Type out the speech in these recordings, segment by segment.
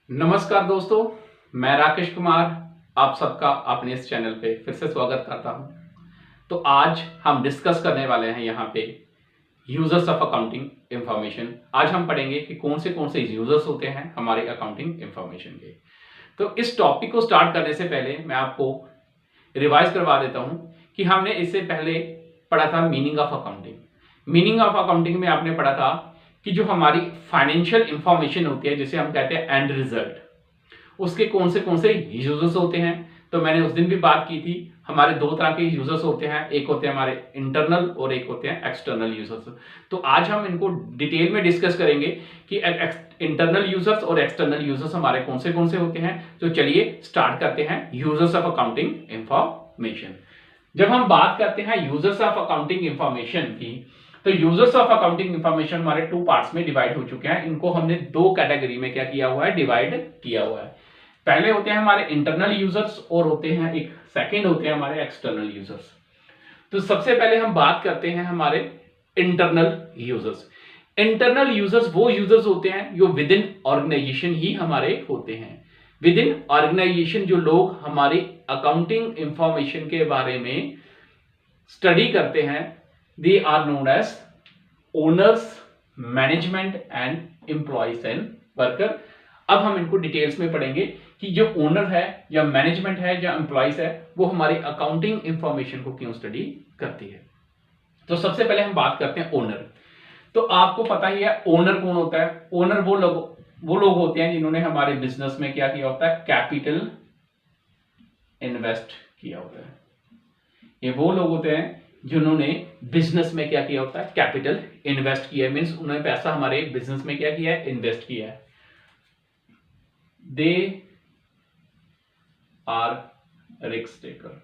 नमस्कार दोस्तों, मैं राकेश कुमार आप सबका अपने इस चैनल पे फिर से स्वागत करता हूं। तो आज हम डिस्कस करने वाले हैं यहाँ पे यूजर्स ऑफ अकाउंटिंग इंफॉर्मेशन। आज हम पढ़ेंगे कि कौन से यूजर्स होते हैं हमारे अकाउंटिंग इंफॉर्मेशन के। तो इस टॉपिक को स्टार्ट करने से पहले मैं आपको रिवाइज करवा देता हूं कि हमने इससे पहले पढ़ा था meaning of accounting. Meaning of accounting में आपने पढ़ा था कि जो हमारी फाइनेंशियल इंफॉर्मेशन होती है, जिसे हम कहते हैं एंड रिजल्ट, उसके कौन से यूजर्स होते हैं। तो मैंने उस दिन भी बात की थी, हमारे दो तरह के यूजर्स होते हैं, एक होते हैं हमारे इंटरनल और एक होते हैं एक्सटर्नल यूजर्स। तो आज हम इनको डिटेल में डिस्कस करेंगे कि इंटरनल यूजर्स और एक्सटर्नल यूजर्स हमारे कौन से होते हैं। तो चलिए स्टार्ट करते हैं यूजर्स ऑफ अकाउंटिंग इंफॉर्मेशन। जब हम बात करते हैं यूजर्स ऑफ अकाउंटिंग इंफॉर्मेशन की, तो यूजर्स ऑफ अकाउंटिंग इंफॉर्मेशन हमारे टू पार्ट्स में डिवाइड हो चुके हैं। इनको हमने दो कैटेगरी में क्या किया हुआ है, डिवाइड किया हुआ है। पहले होते हैं हमारे इंटरनल यूजर्स और होते हैं एक सेकंड होते हैं हमारे एक्सटर्नल यूजर्स। तो सबसे पहले हम बात करते हैं हमारे इंटरनल यूजर्स। इंटरनल यूजर्स वो यूजर्स होते हैं जो विद इन ऑर्गेनाइजेशन ही हमारे होते हैं। विद इन ऑर्गेनाइजेशन जो लोग हमारी अकाउंटिंग इंफॉर्मेशन के बारे में स्टडी करते हैं, they are known as owners, management and employees and worker. अब हम इनको डिटेल्स में पढ़ेंगे कि जो ओनर है या मैनेजमेंट है या एम्प्लॉइज है, वो हमारी अकाउंटिंग इंफॉर्मेशन को क्यों स्टडी करती है। तो सबसे पहले हम बात करते हैं ओनर। तो आपको पता ही है ओनर कौन होता है। ओनर वो लोग होते हैं जिन्होंने हमारे बिजनेस में क्या किया होता है, कैपिटल इन्वेस्ट किया होता है। ये वो लोग होते हैं जिन्होंने बिजनेस में क्या किया होता है, कैपिटल इन्वेस्ट किया है। मींस उन्होंने पैसा हमारे बिजनेस में क्या किया है, इन्वेस्ट किया है। They are risk taker.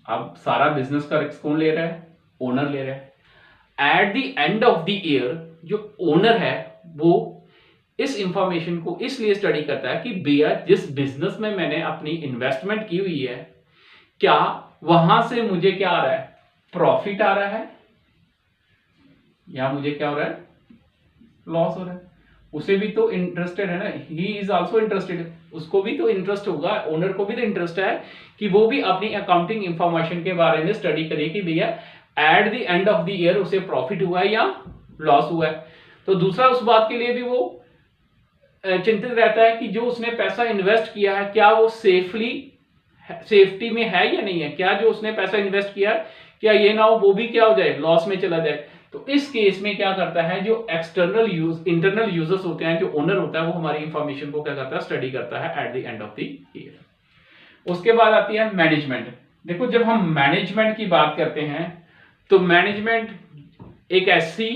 अब सारा बिजनेस का रिस्क कौन ले रहा है, ओनर ले रहा है। Eight the end of the year जो ओनर है वो इस इंफॉर्मेशन को इसलिए स्टडी करता है कि भैया जिस बिजनेस में मैंने अपनी इन्वेस्टमेंट की हुई है, क्या वहां से मुझे क्या आ रहा है, प्रॉफिट आ रहा है, या मुझे क्या हो रहा है, लॉस हो रहा है। उसे भी तो इंटरेस्टेड है ना, ही इज ऑल्सो इंटरेस्टेड, उसको भी तो इंटरेस्ट होगा, ओनर को भी तो इंटरेस्ट है कि वो भी अपनी अकाउंटिंग इंफॉर्मेशन के बारे में स्टडी करे कि भैया eight the end of the year उसे प्रॉफिट हुआ है या लॉस हुआ है। तो दूसरा उस बात के लिए भी वो चिंतित रहता है कि जो उसने पैसा इन्वेस्ट किया है, क्या वो सेफ्टी में है या नहीं है, क्या जो उसने पैसा इन्वेस्ट किया क्या ये ना हो वो भी क्या हो जाए, लॉस में चला जाए। तो इस केस में क्या करता है, जो इंटरनल यूजर्स होते हैं, जो ओनर होता है, वो हमारी इंफॉर्मेशन को क्या करता है, स्टडी करता है eight the end of the year. उसके बाद आती है मैनेजमेंट। देखो जब हम मैनेजमेंट की बात करते हैं तो मैनेजमेंट एक ऐसी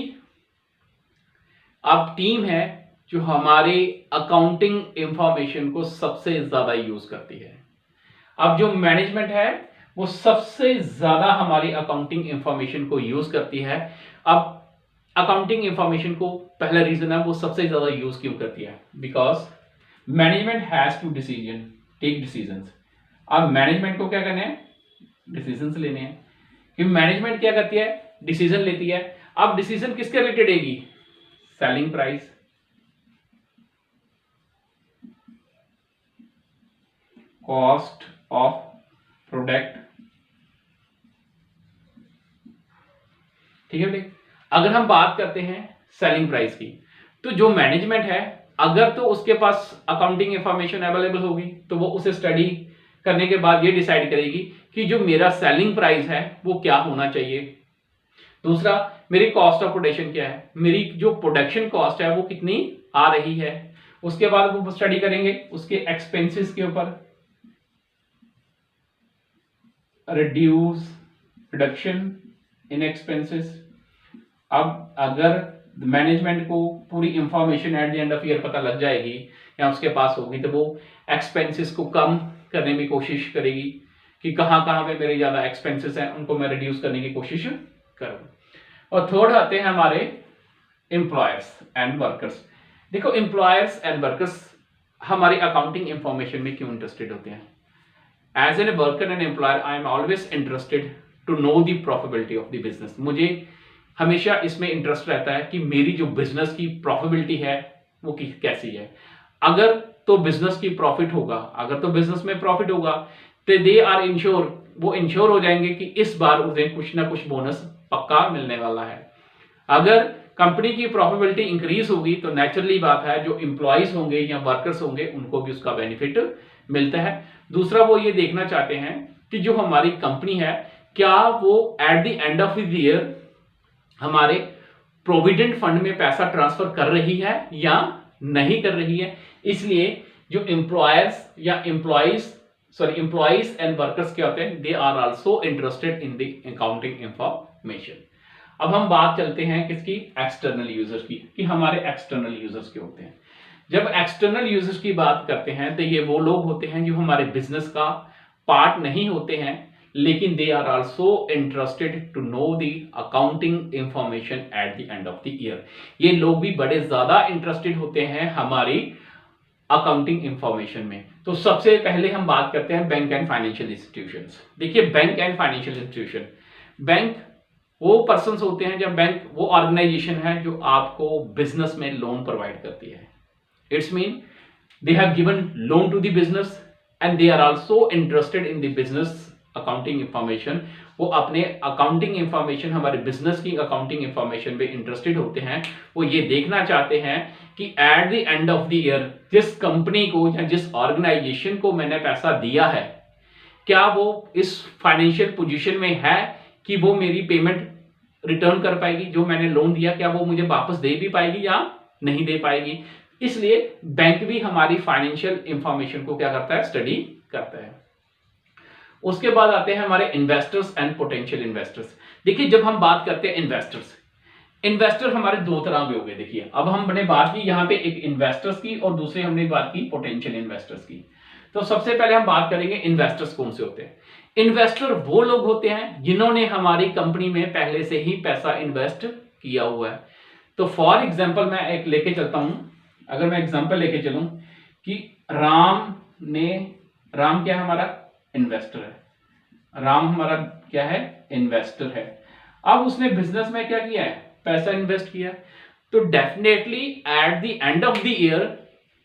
अब टीम है जो हमारी अकाउंटिंग इंफॉर्मेशन को सबसे ज्यादा यूज करती है। अब जो मैनेजमेंट है वो सबसे ज्यादा हमारी अकाउंटिंग इंफॉर्मेशन को यूज करती है। अब अकाउंटिंग इंफॉर्मेशन को पहला रीजन है वो सबसे ज्यादा यूज क्यों करती है, because management has to take decisions. अब मैनेजमेंट को क्या करने हैं, डिसीजंस लेने हैं। कि मैनेजमेंट क्या करती है, डिसीजन लेती है। अब डिसीजन किसके रिलेटेड है, selling price, cost of product, ठीक है भाई। अगर हम बात करते हैं सेलिंग प्राइस की, तो जो मैनेजमेंट है अगर तो उसके पास अकाउंटिंग इंफॉर्मेशन अवेलेबल होगी तो वो उसे स्टडी करने के बाद ये डिसाइड करेगी कि जो मेरा सेलिंग प्राइस है वो क्या होना चाहिए। दूसरा, मेरी कॉस्ट ऑफ प्रोडक्शन क्या है, मेरी जो प्रोडक्शन कॉस्ट है वो कितनी आ रही है। उसके बाद वो स्टडी करेंगे उसके एक्सपेंसेस के ऊपर, रिडक्शन इन एक्सपेंसेस। अब अगर मैनेजमेंट को पूरी information at the end of year पता लग जाएगी या उसके पास होगी, तो वो एक्सपेंसेस को कम करने की कोशिश करेगी कि कहां कहां पे मेरे ज्यादा एक्सपेंसेस हैं, उनको मैं रिड्यूस करने की कोशिश करूं। और थर्ड आते हैं हमारे एम्प्लॉयर्स एंड वर्कर्स। देखो एम्प्लॉयर्स एंड वर्कर्स हमारी अकाउंटिंग इंफॉर्मेशन में क्यों इंटरेस्टेड होते हैं। As an worker and employer I am always interested to know the profitability of the business. मुझे हमेशा इसमें इंटरेस्ट रहता है कि मेरी जो बिजनेस की प्रॉफिटेबिलिटी है वो कैसी है। अगर तो बिजनेस की प्रॉफिट होगा, अगर तो बिजनेस में प्रॉफिट होगा तो दे आर इंश्योर, वो इंश्योर हो जाएंगे कि इस बार उन्हें कुछ ना कुछ बोनस पक्का मिलने वाला है। अगर कंपनी की प्रॉफिटेबिलिटी इंक्रीज होगी तो नेचुरली बात है जो एम्प्लॉइज होंगे या वर्कर्स होंगे उनको भी उसका बेनिफिट मिलता है। दूसरा वो ये देखना चाहते हैं कि जो हमारी कंपनी है क्या वो eight the end of the year हमारे प्रोविडेंट फंड में पैसा ट्रांसफर कर रही है या नहीं कर रही है। इसलिए जो एम्प्लॉयर्स या एम्प्लॉइज एंड वर्कर्स क्या होते हैं, they are also interested in the accounting information. अब हम बात चलते हैं किसकी, एक्सटर्नल यूजर्स की, कि हमारे एक्सटर्नल यूजर्स के होते हैं। जब एक्सटर्नल यूजर्स की बात करते हैं तो ये वो लोग होते हैं जो हमारे बिजनेस का पार्ट नहीं होते हैं, लेकिन they are also interested to know the accounting information at the end of the year. ये लोग भी बड़े ज्यादा इंटरेस्टेड होते हैं हमारी अकाउंटिंग इंफॉर्मेशन में। तो सबसे पहले हम बात करते हैं बैंक एंड फाइनेंशियल इंस्टीट्यूशंस। देखिए bank and financial institution, bank वो पर्संस होते हैं, जब बैंक वो ऑर्गेनाइजेशन है जो आपको बिजनेस में लोन प्रोवाइड करती है। It's mean they have given loan to the business and they are also interested in the business accounting information. वो अपने अकाउंटिंग इंफॉर्मेशन, हमारे बिजनेस की अकाउंटिंग इंफॉर्मेशन पे इंटरेस्टेड होते हैं। वो ये देखना चाहते हैं कि at the end of the year जिस कंपनी को या जिस ऑर्गेनाइजेशन को मैंने पैसा दिया है क्या वो इस फाइनेंशियल पोजीशन में है कि वो मेरी पेमेंट रिटर्न कर पाएगी, जो मैंने लोन दिया क्या वो मुझे वापस दे भी पाएगी या नहीं दे पाएगी। इसलिए बैंक भी हमारी फाइनेंशियल इंफॉर्मेशन को क्या करता है, स्टडी करता है। उसके बाद आते हैं हमारे इन्वेस्टर्स एंड पोटेंशियल इन्वेस्टर्स। देखिए जब हम बात करते हैं इन्वेस्टर्स, इन्वेस्टर हमारे दो तरह के हो गए। देखिए अब हमने बात की यहाँ पे एक इन्वेस्टर्स की और दूसरे हमने बात की पोटेंशियल इन्वेस्टर्स की। तो सबसे पहले हम बात करेंगे इन्वेस्टर्स कौन से होते हैं। इन्वेस्टर वो लोग होते हैं जिन्होंने हमारी कंपनी में पहले से ही पैसा इन्वेस्ट किया हुआ है। तो फॉर एग्जांपल मैं एक लेके चलता हूं, अगर मैं एग्जांपल लेके चलूं कि राम क्या हमारा इन्वेस्टर है, राम हमारा क्या है, इन्वेस्टर है। अब उसने बिजनेस में क्या किया है, पैसा इन्वेस्ट किया। तो definitely at the end of the year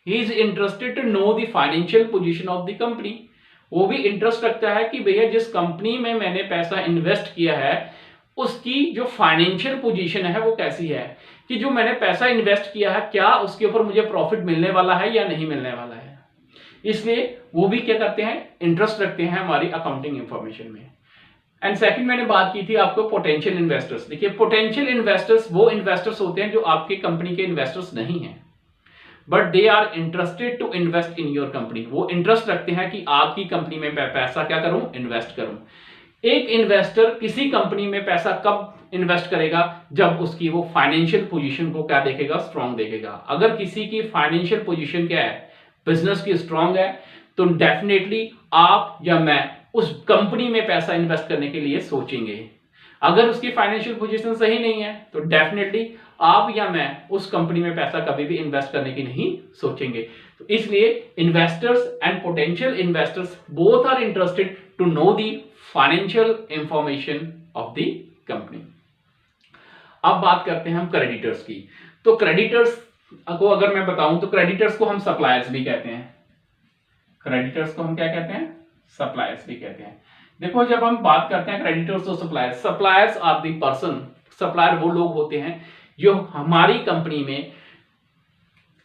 he is interested to know the financial position of the company. वो भी इंटरेस्ट रखता है कि भैया जिस कंपनी में मैंने पैसा इन्वेस्ट किया है उसकी जो फाइनेंशियल पोजीशन है वो कैसी है, कि जो मैंने पैसा इन्वेस्ट किया है क्या उसके ऊपर मुझे प्रॉफिट मिलने वाला है या नहीं मिलने वाला है। इसलिए वो भी क्या करते हैं, इंटरेस्ट रखते हैं हमारी अकाउंटिंग इंफॉर्मेशन में। एंड सेकंड मैंने बात की थी आपको पोटेंशियल इन्वेस्टर्स। देखिए पोटेंशियल इन्वेस्टर्स वो इन्वेस्टर्स होते हैं जो आपकी कंपनी के इन्वेस्टर्स नहीं हैं, but they are interested to invest in your company. वो इंटरेस्ट रखते हैं कि आपकी कंपनी में पैसा क्या करूं, इन्वेस्ट करूं। एक इन्वेस्टर किसी कंपनी में पैसा कब इन्वेस्ट करेगा, जब उसकी वो फाइनेंशियल पोजीशन को क्या देखेगा, स्ट्रांग देखेगा। अगर किसी की फाइनेंशियल पोजीशन क्या है, बिजनेस की स्ट्रांग है, तो डेफिनेटली आप या मैं उस कंपनी में पैसा इन्वेस्ट करने के लिए सोचेंगे। अगर उसकी फाइनेंशियल पोजीशन सही नहीं है तो डेफिनेटली आप या मैं उस कंपनी में पैसा कभी भी इन्वेस्ट करने की नहीं सोचेंगे। तो इसलिए investors and potential investors both are interested to know the financial information of the company. अब बात करते हैं हम क्रेडिटर्स की। तो क्रेडिटर्स को अगर मैं बताऊं तो क्रेडिटर्स को हम सप्लायर्स भी कहते हैं। क्रेडिटर्स को हम क्या कहते हैं, सप्लायर्स भी कहते हैं। देखो जब हम बात करते हैं क्रेडिटर्स और suppliers, suppliers are the person, supplier वो लोग होते हैं जो हमारी कंपनी में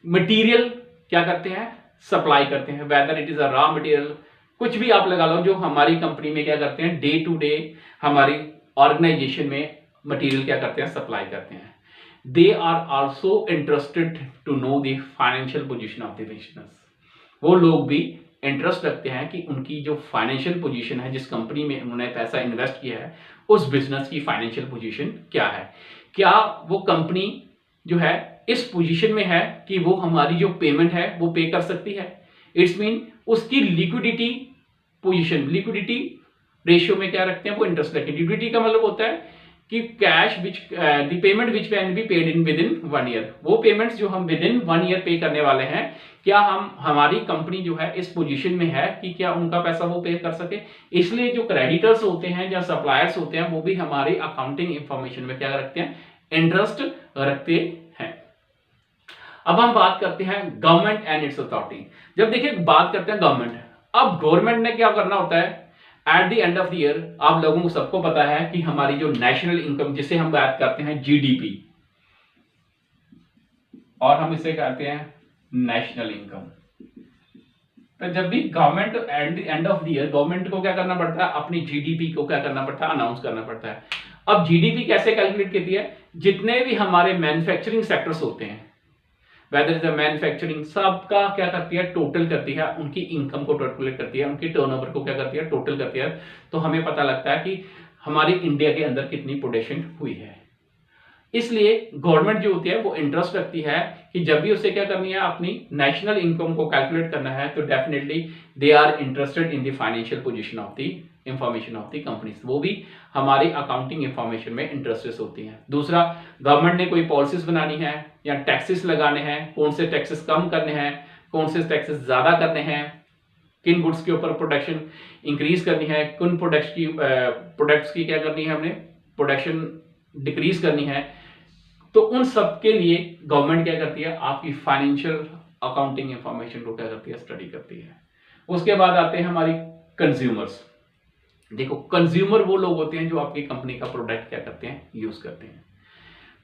मटेरियल क्या करते हैं, सप्लाई करते हैं। Whether it is a raw material, कुछ भी आप लगा लो, जो हमारी कंपनी में क्या करते हैं, डे टू डे हमारी ऑर्गेनाइजेशन में मटेरियल क्या करते हैं, सप्लाई करते हैं। They are also interested to know the financial position of the business. वो लोग भी इंटरेस्ट रखते हैं कि उनकी जो फाइनेंशियल पोजीशन है, जिस कंपनी में उन्होंने पैसा इन्वेस्ट किया है, उस बिजनेस की फाइनेंशियल पोजीशन क्या है। क्या वो कंपनी जो है इस पोजीशन में है कि वो हमारी जो पेमेंट है वो पे कर सकती है। इट्स मीन उसकी लिक्विडिटी पोजीशन, लिक्विडिटी रेशियो में क्या रखते हैं, वो इंटरेस्ट रखते हैं। लिक्विडिटी का मतलब होता है कि cash which the payment which can be paid in with in 1 year. वो पेमेंट्स जो हम विद इन 1 ईयर पे करने वाले हैं, क्या हमारी कंपनी जो है इस पोजीशन में है कि क्या उनका पैसा वो पे कर सके। इसलिए जो क्रेडिटर्स होते हैं या सप्लायर्स होते हैं वो भी हमारी अकाउंटिंग इंफॉर्मेशन में क्या रखते हैं, इंटरेस्ट रखते हैं। अब हम बात करते हैं गवर्नमेंट एंड इट्स अथॉरिटी। जब देखिए बात करते हैं गवर्नमेंट, अब गवर्नमेंट ने क्या करना होता है eight the end of the year, आप लोगों को सबको पता है कि हमारी जो नेशनल इनकम जिसे हम बात करते हैं जीडीपी, और हम इसे कहते हैं नेशनल इनकम। तो जब भी government at the end of the year government को क्या करना पड़ता है, अपनी जीडीपी को क्या करना पड़ता है, अनाउंस करना पड़ता है। अब जीडीपी कैसे कैलकुलेट करती है, जितने भी हमारे मैन्युफैक्चरिंग सेक्टर्स होते हैं, वेदर इज मैन्युफैक्चरिंग, सबका क्या करती है, टोटल करती है, उनकी इनकम को कैलकुलेट करती है, उनकी टर्नओवर को क्या करती है, टोटल करती है। तो हमें पता लगता है कि हमारी इंडिया के अंदर कितनी प्रोडक्शन हुई है। इसलिए गवर्नमेंट जो होती है वो इंटरेस्ट रखती है कि जब भी उसे क्या करनी है, अपनी नेशनल इनकम को कैलकुलेट करना है, तो definitely they are interested in the financial position of the information of the companies. वो भी हमारी अकाउंटिंग इंफॉर्मेशन में इंटरेस्टेड होती हैं। दूसरा, गवर्नमेंट ने कोई पॉलिसीज बनानी है या टैक्सेस लगाने हैं, कौन से टैक्सेस कम करने हैं, कौन से टैक्सेस ज्यादा करने हैं, किन गुड्स के ऊपर प्रोडक्शन इंक्रीज करनी है, किन प्रोडक्ट्स की क्या करनी है, हमने प्रोडक्शन डिक्रीज करनी है। तो उन सब के लिए गवर्नमेंट क्या करती है, आपकी फाइनेंशियल अकाउंटिंग इंफॉर्मेशन को क्या करती है, स्टडी करती है। उसके बाद आते हैं हमारी कंज्यूमर्स। देखो, कंज्यूमर वो लोग होते हैं जो आपकी कंपनी का प्रोडक्ट क्या करते हैं, यूज करते हैं।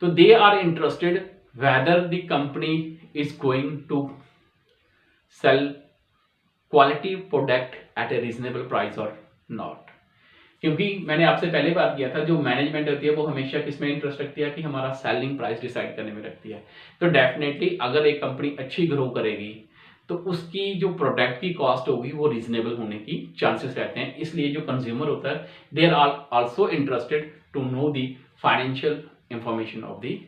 तो they are interested whether the company is going to sell quality product at a reasonable price और नॉट। क्योंकि मैंने आपसे पहले बात किया था, जो मैनेजमेंट होती है वो हमेशा किसमें इंटरेस्ट रखती है, कि हमारा सेलिंग प्राइस डिसाइड करने में रखती है। तो डेफिनेटली अगर एक कंपनी अच्छी ग्रो करेगी तो उसकी जो प्रोडक्ट की कॉस्ट होगी वो रीजनेबल होने की चांसेस रहते हैं। इसलिए जो कंज्यूमर होता है they are also interested to know the financial information of the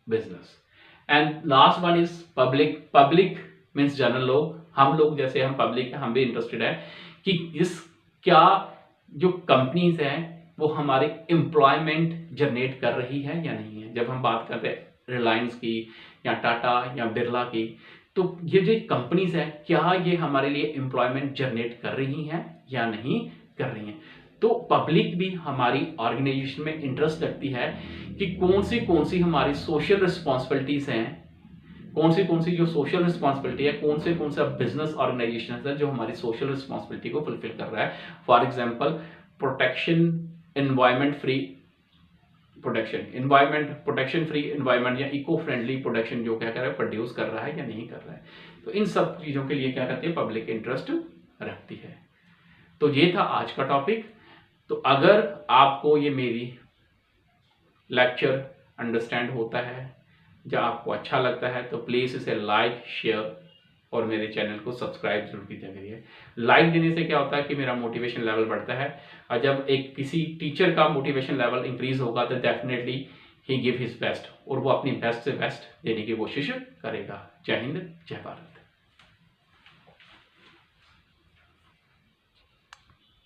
business. And last one is public. Public means general लोग, हम लोग जैसे हम पब्लिक है, हम भी इंटरेस्टेड है कि इस क्या जो कंपनीज हैं वो हमारे एम्प्लॉयमेंट जनरेट कर रही है या नहीं है। जब हम बात करते हैं रिलायंस की या टाटा या बिरला की, तो ये जो कंपनीज हैं क्या ये हमारे लिए एम्प्लॉयमेंट जनरेट कर रही हैं या नहीं कर रही हैं। तो पब्लिक भी हमारी ऑर्गेनाइजेशन में इंटरेस्ट रखती है कि कौन सी हमारी सोशल रिस्पॉन्सिबिलिटीज हैं, कौन सी जो सोशल रिस्पॉन्सिबिलिटी है, कौन सा बिजनेस ऑर्गेनाइजेशन है जो हमारी सोशल रिस्पॉन्सिबिलिटी को फुलफिल कर रहा है। For example protection environment free production, environment protection free environment या इको फ्रेंडली प्रोडक्शन जो क्या कर रहा है, प्रोड्यूस कर रहा है या नहीं कर रहा है। तो इन सब चीजों के लिए क्या करती है, पब्लिक इंटरेस्ट रखती है। तो ये था आज का टॉपिक। तो अगर आपको ये मेरी लेक्चर अंडरस्टैंड होता है या आपको अच्छा लगता है तो प्लीज़ इसे लाइक, शेयर और मेरे चैनल को सब्सक्राइब जरूर कीजिए करिए। लाइक देने से क्या होता है कि मेरा मोटिवेशन लेवल बढ़ता है, और जब एक किसी टीचर का मोटिवेशन लेवल इंक्रीज होगा तो डेफिनेटली ही गिव हिज बेस्ट, और वो अपनी बेस्ट से बेस्ट देने की कोशिश करेगा। जय हिंद, जय भारत।